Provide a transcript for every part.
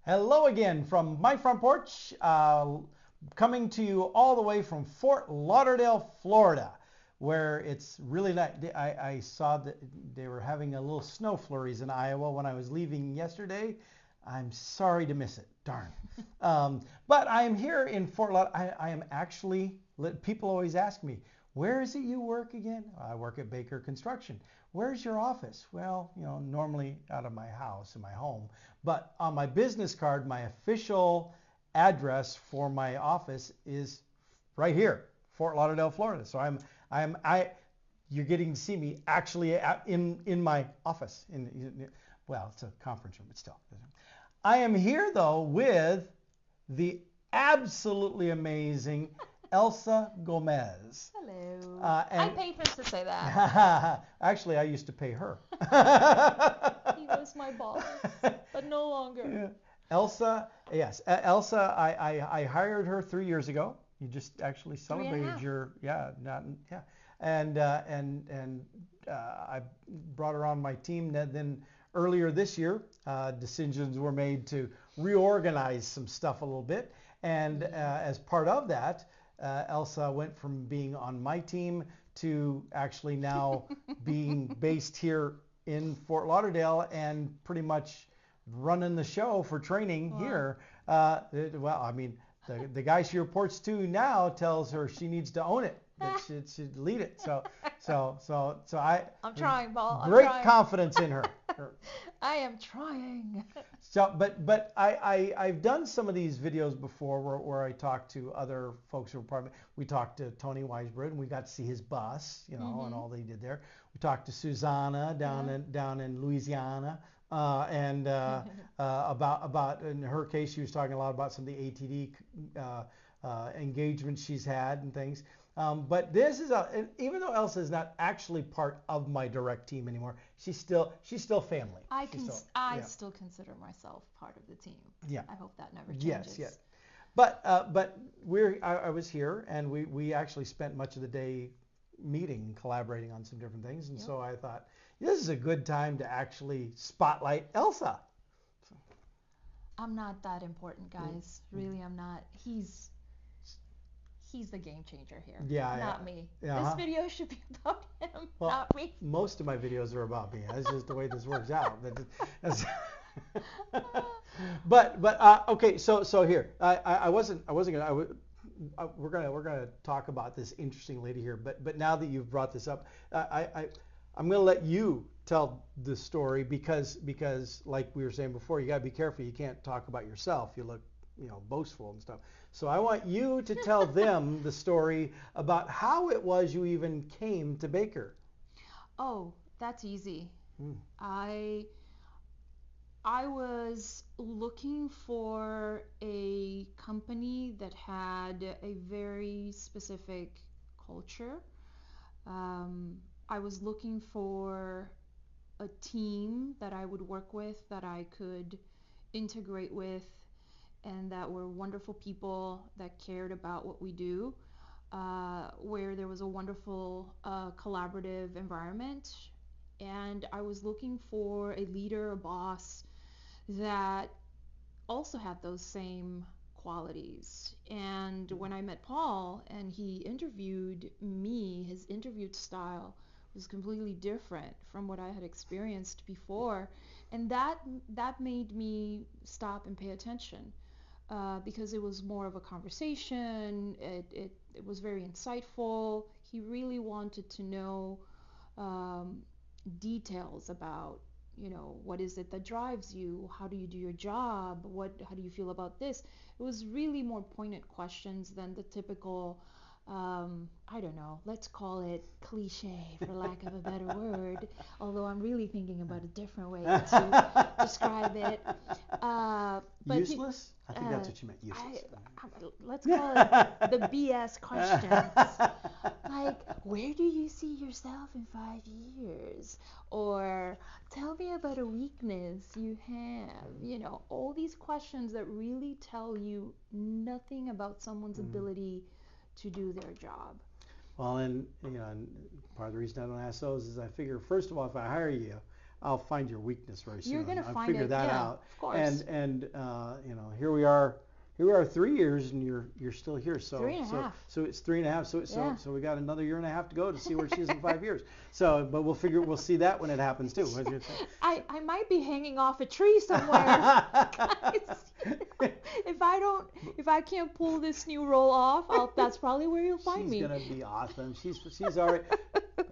Hello again from my front porch, coming to you all the way from Fort Lauderdale, Florida, where it's really nice. I saw that they were having a little snow flurries in Iowa when I was leaving yesterday. I'm sorry to miss it, darn. But I am here in Fort Lauderdale. I am actually, people always ask me, where is it you work again? I work at Baker Construction. Where's your office? Well, normally out of my house, in my home. But on my business card, my official address for my office is right here, Fort Lauderdale, Florida. So you're getting to see me actually in my office. Well, it's a conference room, but still. I am here though with the absolutely amazing Elsa Gomez. Hello. I paid him to say that. Actually, I used to pay her. He was my boss, but no longer. Yeah. Elsa, yes. Elsa, I hired her 3 years ago. You just actually celebrated your, and I brought her on my team. Then earlier this year, decisions were made to reorganize some stuff a little bit. And as part of that, Elsa went from being on my team to actually now being based here in Fort Lauderdale and pretty much running the show for training here. Well, I mean, the guy she reports to now tells her she needs to own it, that she should lead it. So I'm trying, Paul. Great confidence in her. I am trying. So, but I've done some of these videos before where I talk to other folks who are part of it. We talked to Tony Weisbrod and we got to see his bus, and all they did there. We talked to Susanna down in Louisiana, and about in her case she was talking a lot about some of the ATD engagements she's had and things. But this is even though Elsa is not actually part of my direct team anymore, she's still family. I still consider myself part of the team. Yeah. I hope that never changes. Yes. But I was here and we actually spent much of the day meeting, collaborating on some different things, and so I thought this is a good time to actually spotlight Elsa. I'm not that important, guys. Really, I'm not. He's the game changer here. Not me. This video should be about him, not me. Most of my videos are about me. That's just the way this works out. Okay. So here, we're gonna talk about this interesting lady here. But now that you've brought this up, I'm gonna let you tell the story because like we were saying before, you gotta be careful. You can't talk about yourself. You look boastful and stuff. So I want you to tell them the story about how it was you even came to Baker. Oh, that's easy. I was looking for a company that had a very specific culture. I was looking for a team that I would work with, that I could integrate with, and that were wonderful people that cared about what we do, where there was a wonderful collaborative environment. And I was looking for a leader, a boss that also had those same qualities. And when I met Paul and he interviewed me, his interview style was completely different from what I had experienced before. And that made me stop and pay attention. Because it was more of a conversation, it was very insightful. He really wanted to know details about, what is it that drives you? How do you do your job? How do you feel about this? It was really more poignant questions than the typical, I don't know, let's call it cliche for lack of a better word, although I'm really thinking about a different way to describe it. Useless? I think that's what you meant, useless. Let's call it the BS questions. Like, where do you see yourself in 5 years? Or tell me about a weakness you have. All these questions that really tell you nothing about someone's ability to do their job. Well, and part of the reason I don't ask those is I figure, first of all, if I hire you, I'll find your weakness very soon. You're gonna I'll find figure it, that yeah, out. of course. And you know, here we are. Here we are 3 years, and you're still here. So 3.5. so it's 3.5. Yeah. So we got another year and a half to go to see where she is in 5 years. So, but we'll see that when it happens too. What you're saying. I might be hanging off a tree somewhere. Guys, if I can't pull this new role off, that's probably where you'll find me. She's gonna be awesome. She's already.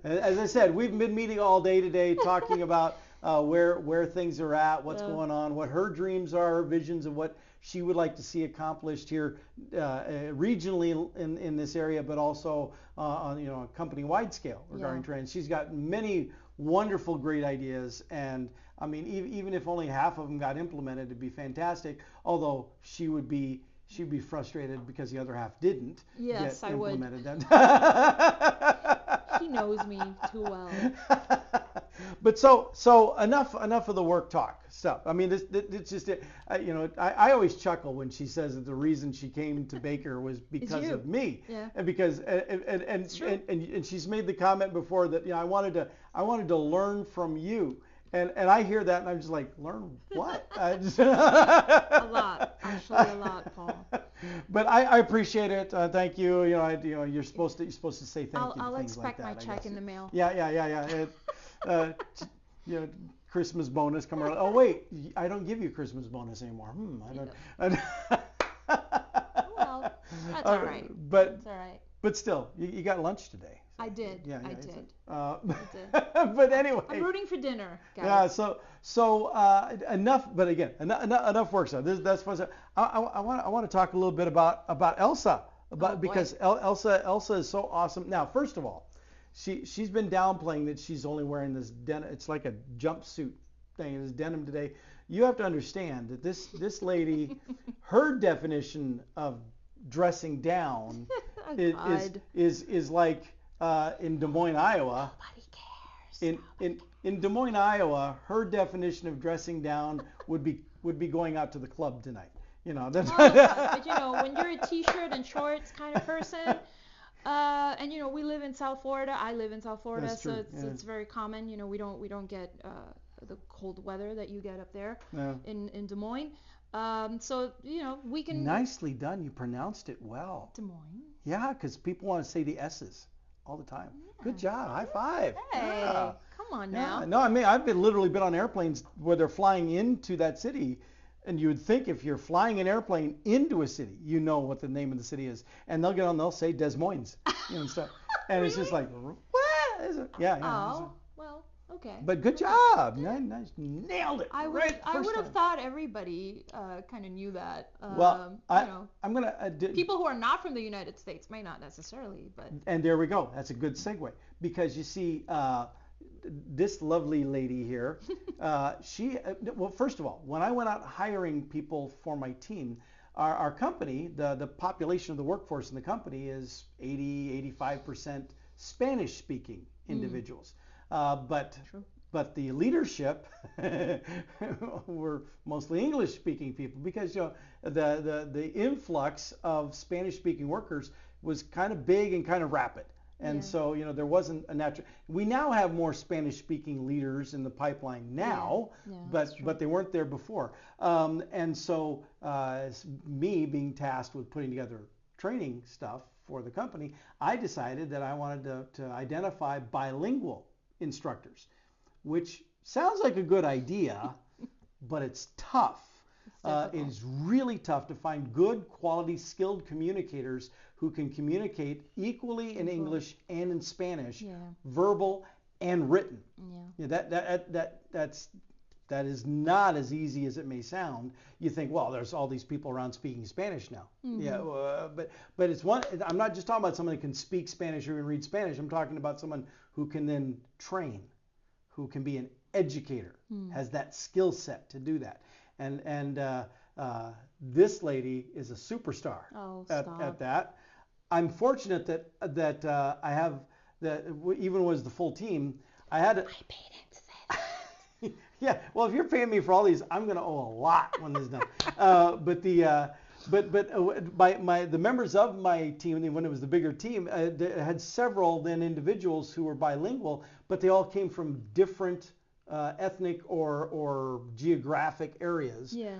As I said, we've been meeting all day today, talking about where things are at, what's going on, what her dreams are, her visions of what she would like to see accomplished here regionally in this area, but also on a company-wide scale regarding trans. She's got many wonderful, great ideas, and I mean, even if only half of them got implemented, it'd be fantastic. Although she'd be frustrated because the other half didn't Yes, get I would. implemented. He knows me too well. But so enough of the work talk stuff. I mean, it's just I always chuckle when she says that the reason she came to Baker was because of me. Yeah. And because and she's made the comment before that I wanted to learn from you. And I hear that and I'm just like, learn what? A lot, actually a lot, Paul. But I appreciate it. Thank you. You're supposed to say thank you. I'll to things expect like my that, check in the mail. Yeah. Christmas bonus come around. Oh wait, I don't give you Christmas bonus anymore. I don't. Well, that's all right. But That's all right. But still, you got lunch today. So. I did. Yeah, I I did. But anyway. I'm rooting for dinner, guys. Yeah. So enough. But again, enough work stuff. That's fun. I want to talk a little bit about Elsa. Because Elsa is so awesome. Now, first of all, she's been downplaying that she's only wearing this denim. It's like a jumpsuit thing. This denim today. You have to understand that this lady, her definition of dressing down is like in Des Moines, Iowa. Nobody cares. In Des Moines, Iowa, her definition of dressing down would be going out to the club tonight. That's. But when you're a t-shirt and shorts kind of person, and we live in South Florida. I live in South Florida, That's so true, it's very common. We don't get the cold weather that you get up there in Des Moines. So we can. Nicely done. You pronounced it well. Des Moines. Yeah, because people want to say the S's all the time. Yeah. Good job. High five. Hey, Yeah. come on now. No, I mean I've literally been on airplanes where they're flying into that city, and you would think if you're flying an airplane into a city, you know what the name of the city is, and they'll get on, they'll say Des Moines, and stuff, and Really? It's just like what is it? Yeah. Oh, well, okay. But good job. Nice. Nailed it. I would have thought everybody kind of knew that. Well, I'm gonna people who are not from the United States may not necessarily, but. And there we go. That's a good segue because you see, this lovely lady here, well, first of all, when I went out hiring people for my team, our company, the population of the workforce in the company is 85% Spanish-speaking individuals. But the leadership were mostly English-speaking people because the influx of Spanish-speaking workers was kind of big and kind of rapid. And so, there wasn't a natural. We now have more Spanish-speaking leaders in the pipeline now, but they weren't there before. And so, me being tasked with putting together training stuff for the company, I decided that I wanted to identify bilingual instructors, which sounds like a good idea, but it's tough. It is really tough to find good, quality, skilled communicators who can communicate equally in English and in Spanish, verbal and written. That is not as easy as it may sound. You think, well, there's all these people around speaking Spanish now. But it's one. I'm not just talking about someone who can speak Spanish or even read Spanish. I'm talking about someone who can then train, who can be an educator, has that skill set to do that. And this lady is a superstar at that. I'm fortunate that I have even was the full team. I had. I paid him to say that. Yeah. Well, if you're paying me for all these, I'm going to owe a lot when this is done. But the members of my team, when it was the bigger team, had several then individuals who were bilingual, but they all came from different ethnic or geographic areas. Yeah.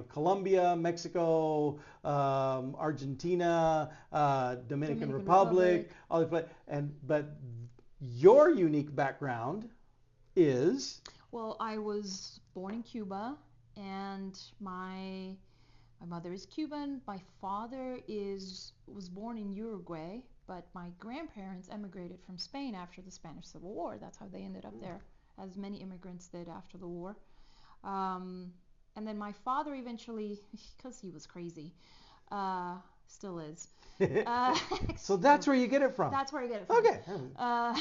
Colombia, Mexico, Argentina, Dominican Dominican Republic, Republic. all the but your unique background is Well, I was born in Cuba, and my mother is Cuban. My father was born in Uruguay, but my grandparents emigrated from Spain after the Spanish Civil War. That's how they ended up there, as many immigrants did after the war. Um, and then my father eventually, because he was crazy, still is. Uh, so that's where you get it from. that's where I get it from. Okay. Uh,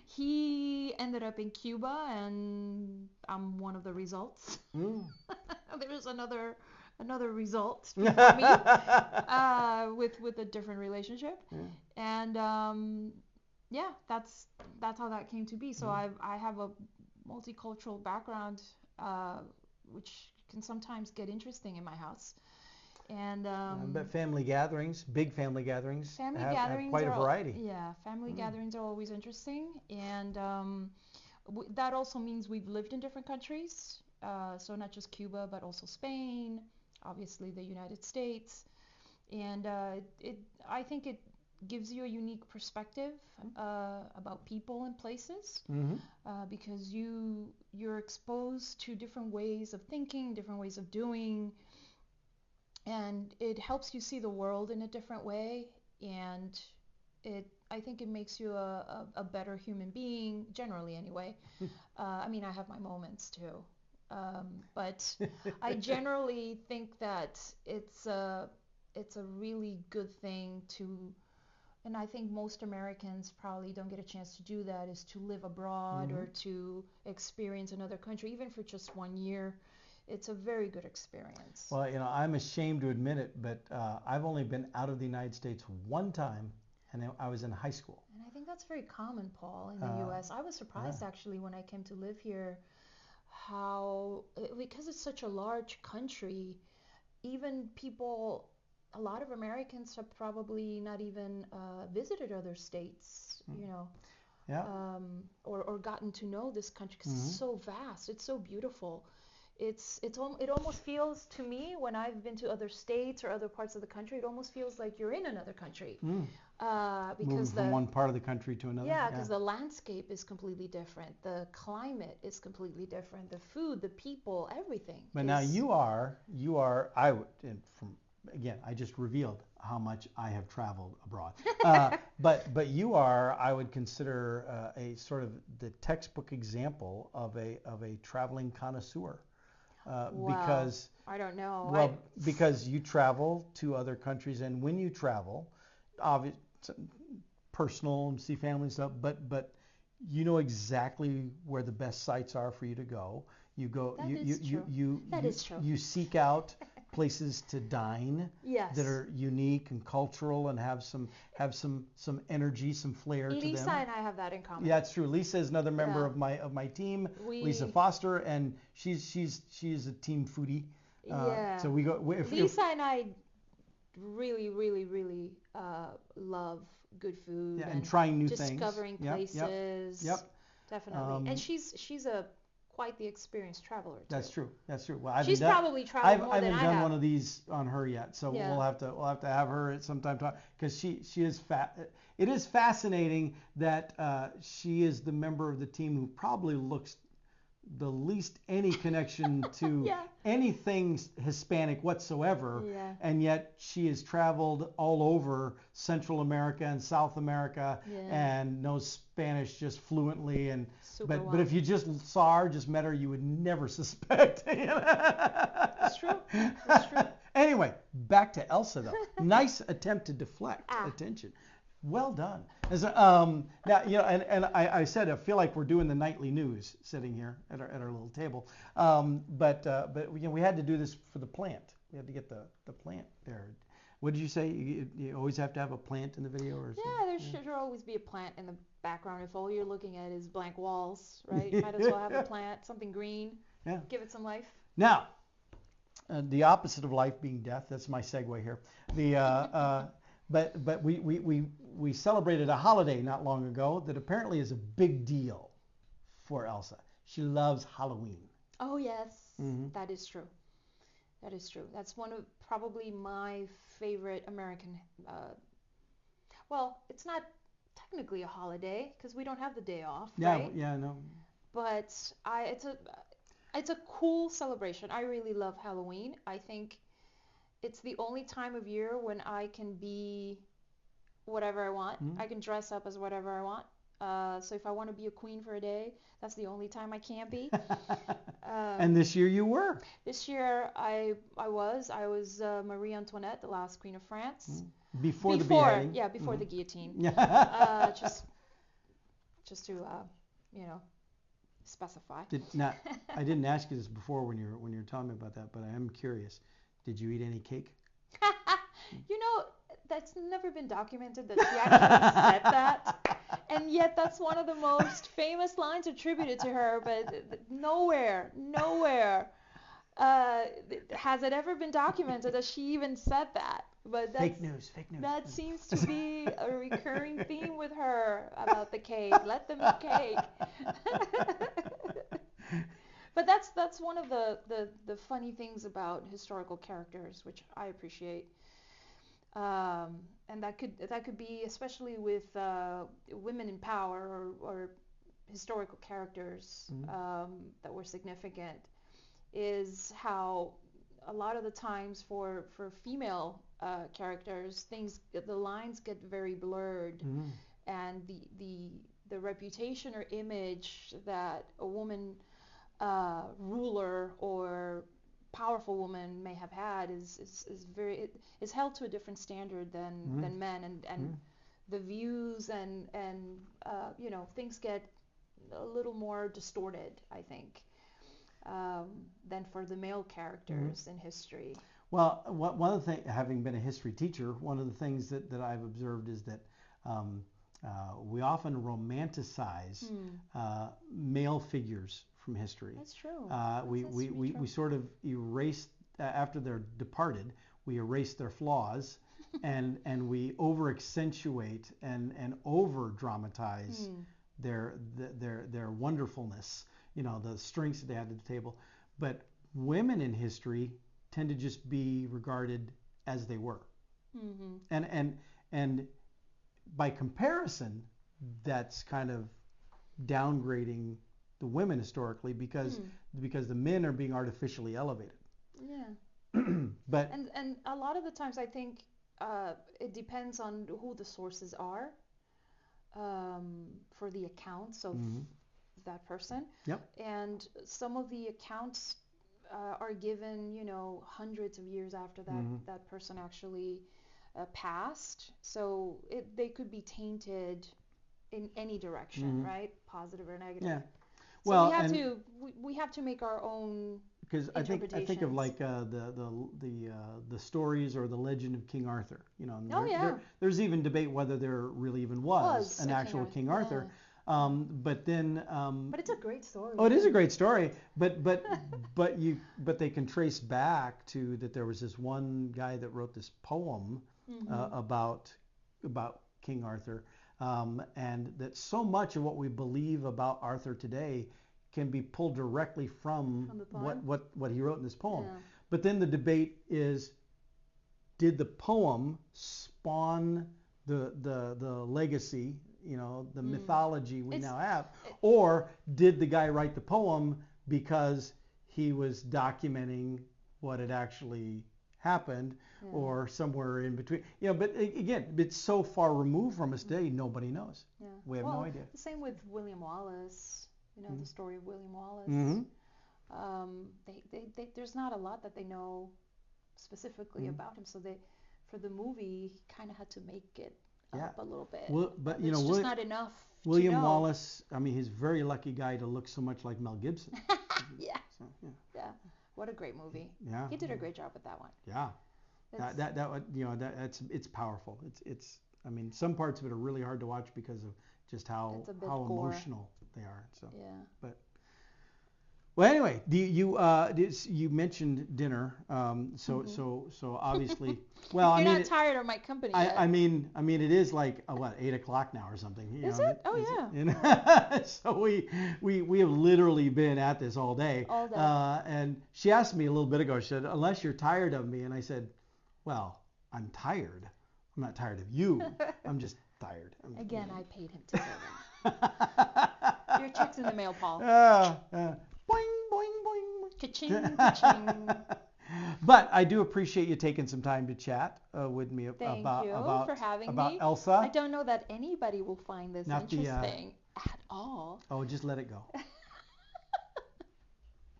he ended up in Cuba, and I'm one of the results. Mm. There's another result for me with a different relationship, and yeah, that's how that came to be. So I have a multicultural background, which can sometimes get interesting in my house. And But family gatherings, big family gatherings, have quite a are variety. family gatherings are always interesting, and that also means we've lived in different countries, so not just Cuba, but also Spain, obviously the United States, and I think it gives you a unique perspective about people and places, because you're exposed to different ways of thinking, different ways of doing, and it helps you see the world in a different way, and I think it makes you a better human being generally anyway. I mean, I have my moments too, but I generally think that it's a really good thing to, and I think most Americans probably don't get a chance to do that, is to live abroad or to experience another country, even for just 1 year. It's a very good experience. Well, I'm ashamed to admit it, but I've only been out of the United States one time, and I was in high school. And I think that's very common, Paul, in the U.S. I was surprised actually when I came to live here, how, because it's such a large country, even people, a lot of Americans have probably not even visited other states, Yeah. or gotten to know this country, because it's so vast, it's so beautiful. It almost feels to me, when I've been to other states or other parts of the country, it almost feels like you're in another country. Because Moving from one part of the country to another. Yeah, because the landscape is completely different, the climate is completely different, the food, the people, everything. But now you are, I would, and again, I just revealed how much I have traveled abroad. But you are, I would consider a sort of the textbook example of a traveling connoisseur. Because I don't know. Well, because you travel to other countries, and when you travel, obvious, personal and see family and stuff, but you know exactly where the best sites are for you to go. You go. That is true. You seek out places to dine that are unique and cultural and have some energy, some flair to them. Lisa and I have that in common. Yeah, it's true. Lisa is another member of my team. Lisa Foster, and she's a team foodie. So we go. Lisa and I really love good food and trying new things, discovering places. Yep. Definitely. And she's quite the experienced traveler too. That's true. Well, she's probably traveled more than I have. I haven't done one of these on her yet, so we'll have to have her at some time because she is It is fascinating that she is the member of the team who probably looks the least any connection to anything Hispanic whatsoever, and yet she has traveled all over Central America and South America and knows Spanish just fluently. And but if you just saw her, just met her, you would never suspect. That's true. Anyway, back to Elsa though. Nice attempt to deflect attention. Well done. Now, and I said I feel like we're doing the nightly news sitting here at our little table. But we had to do this for the plant. We had to get the plant there. What did you say? You always have to have a plant in the video, or something? Yeah, there should always be a plant in the background. If all you're looking at is blank walls, right? Might as well have a plant, something green. Yeah. Give it some life. Now, the opposite of life being death. That's my segue here. But we celebrated a holiday not long ago that apparently is a big deal for Elsa. she loves Halloween. Oh yes, Hmm. that is true. That is true. That's one of probably my favorite American. Well, it's not technically a holiday because we don't have the day off, Yeah, right? yeah, no. But it's a cool celebration. I really love Halloween. I think it's the only time of year when I can be whatever I want. Hmm. I can dress up as whatever I want. So if I want to be a queen for a day, that's the only time I can't be. And Um, this year you were. this year I was Marie Antoinette, the last queen of France. Mm. Before the Before, beheading. yeah, before Hmm. the guillotine. Yeah. Just to you know specify. Now, I didn't ask you this before when you're telling me about that, but I am curious. Did you eat any cake? You know, that's never been documented that she actually said that. And yet that's one of the most famous lines attributed to her, but nowhere has it ever been documented that she even said that. But Fake news, fake news. that seems to be a recurring theme with her about the cake. Let them eat cake. But that's one of the funny things about historical characters, which I appreciate. And that could be especially with women in power or historical characters Mhm. that were significant, is how a lot of the times for female characters, the lines get very blurred, Mhm. and the reputation or image that a woman ruler or powerful woman may have had is held to a different standard Mhm. than men, and Mhm. the views and things get a little more distorted, I think, than for the male Mhm. characters in history. Well, one of the things, having been a history teacher, one of the things that I've observed is that um, we often romanticize Hmm. male figures from history. That's true. We sort of erase, after they're departed, we erase their flaws, and we over accentuate and over dramatize Hmm. their wonderfulness, the strengths that they had at the table. But women in history tend to just be regarded as they were. Mm-hmm. And by comparison, that's kind of downgrading the women historically because Hmm. the men are being artificially elevated. Yeah. But And a lot of the times I think it depends on who the sources are, for the accounts of mhm. that person. Yep. And some of the accounts are given, hundreds of years after Mhm. that person actually passed. So they could be tainted in any direction, Mhm. right? Positive or negative. Yeah. So we Well, have and to we have to make our own because I think of interpretations. like the stories or the legend of King Arthur. And Oh yeah, there's even debate whether there really even was was an a King actual Arthur. King Yeah. Arthur. But then But it's a great story. oh, it is a great story, but they can trace back to that there was this one guy that wrote this poem Mm-hmm. about King Arthur, and that so much of what we believe about Arthur today can be pulled directly from From the poem. what he wrote in this poem. Yeah. But then the debate is, did the poem spawn the legacy, the mythology we It's now have, it, or did the guy write the poem because he was documenting what had actually happened, yeah. or somewhere in between? But again, it's so far removed from us today, nobody knows. Yeah. We have no idea. The same with William Wallace. Mm-hmm. The story of William Wallace. Mm-hmm. There's not a lot that they know specifically Mm-hmm. about him. So for the movie, he kind of had to make it Yeah. up a little bit. Well, but It's just not enough William to know. Wallace, I mean, he's a very lucky guy to look so much like Mel Gibson. Yeah. So, yeah. Yeah. What a great movie. Yeah. He did a great job with that one. Yeah. It's, It's powerful. I mean, some parts of it are really hard to watch because of just how it's a bit how gore. emotional they are. So, Yeah. but Well, anyway, you mentioned dinner, so obviously, well, You're not tired of my company yet. I mean, it is like what 8 o'clock now or something. Is it? Oh yeah. You know? So we have literally been at this all day. All day. And she asked me a little bit ago. She said, "Unless you're tired of me," and I said, "Well, I'm tired. I'm not tired of you. I'm just tired." Again, I paid him to do that. Your check's in the mail, Paul. Boing, boing, boing. Ka-ching, ka-ching. But I do appreciate you taking some time to chat with me Thank about you about for having about me. Elsa. I don't know that anybody will find this Not the, interesting at all. Oh, just let it go.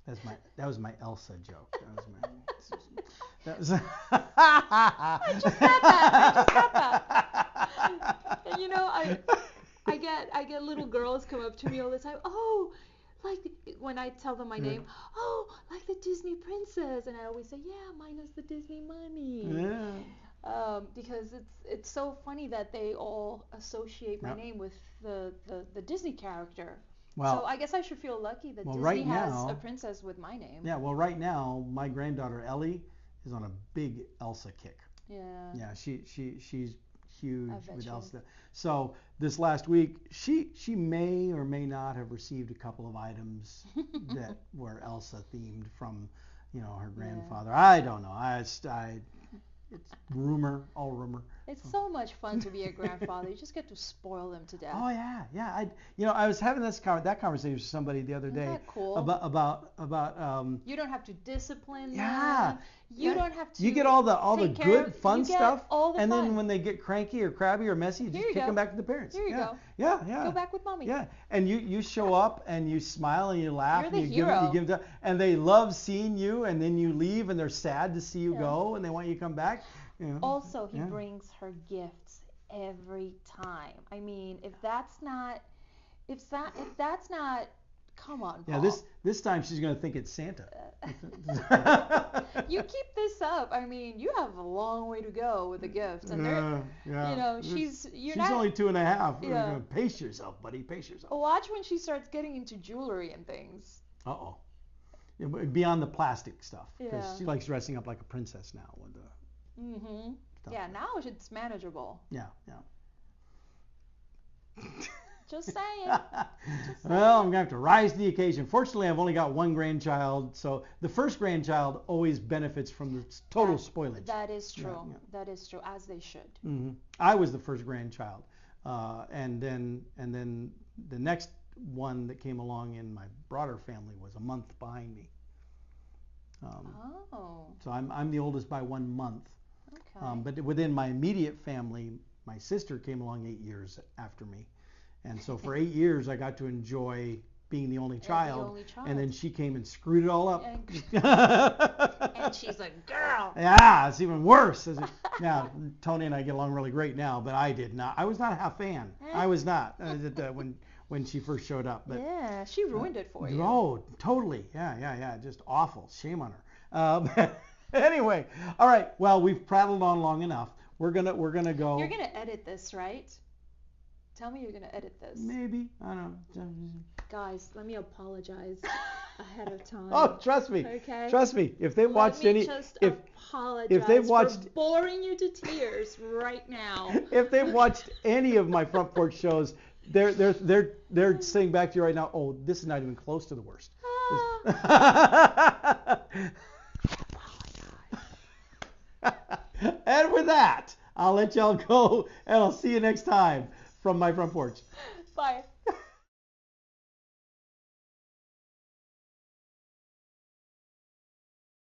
That was my Elsa joke. That was I just got that. And you know, I get little girls come up to me all the time. Oh, like when I tell them my name. Oh, like the Disney princess, and I always say, yeah, minus the Disney money. Yeah. Because it's so funny that they all associate my name with the Disney character. Well, so I guess I should feel lucky that Disney right has now, a princess with my name. Yeah, well, right now, my granddaughter Ellie is on a big Elsa kick. Yeah. Yeah, she's huge with you. Elsa. So this last week, she may or may not have received a couple of items that were Elsa themed from, her grandfather. I don't know. It's rumor, all rumor. It's so much fun to be a grandfather. You just get to spoil them to death. Oh yeah. I was having that conversation with somebody the other day. Isn't that cool? About you don't have to discipline yeah. them. You don't have to. You get all the good fun stuff, and then when they get cranky or crabby or messy, you just kick them back to the parents. Here you go. Yeah. Go back with mommy. Yeah, and you show up and you smile and you laugh. You're the and hero. You give them, and they love seeing you, and then you leave and they're sad to see you go and they want you to come back. Also, he brings her gifts every time. I mean, if that's not, come on, Paul. Yeah, this time she's gonna think it's Santa. You keep this up. I mean, you have a long way to go with the gifts, and she's only 2.5. Yeah. Pace yourself, buddy. Pace yourself. Watch when she starts getting into jewelry and things. Uh-oh. Yeah, beyond the plastic stuff, because Yeah. she likes dressing up like a princess now with the. Mhm. Yeah, now it's manageable. Yeah. Just saying. Well, I'm going to have to rise to the occasion. Fortunately, I've only got one grandchild, so the first grandchild always benefits from the total spoilage. That is true. Yeah. That is true, as they should. Mm-hmm. I was the first grandchild, and then the next one that came along in my broader family was a month behind me. So I'm the oldest by 1 month. Okay. But within my immediate family, my sister came along 8 years after me. And so for 8 years, I got to enjoy being the only child. And then she came and screwed it all up. And she's a girl. Yeah, it's even worse. Now, Tony and I get along really great now, but I did not. I was not a half fan. I was not when she first showed up. But, yeah, she ruined it for you. Oh, totally. Yeah. Just awful. Shame on her. Anyway, all right. Well, we've prattled on long enough. We're gonna go. You're gonna edit this, right? Tell me you're gonna edit this. Maybe. I don't know. Guys, let me apologize ahead of time. Oh, trust me. Okay. Trust me. If they've watched any, if they've watched, for boring you to tears right now. If they've watched any of my Front Porch shows, they're saying back to you right now. Oh, this is not even close to the worst. And with that, I'll let y'all go, and I'll see you next time from my Front Porch. Bye.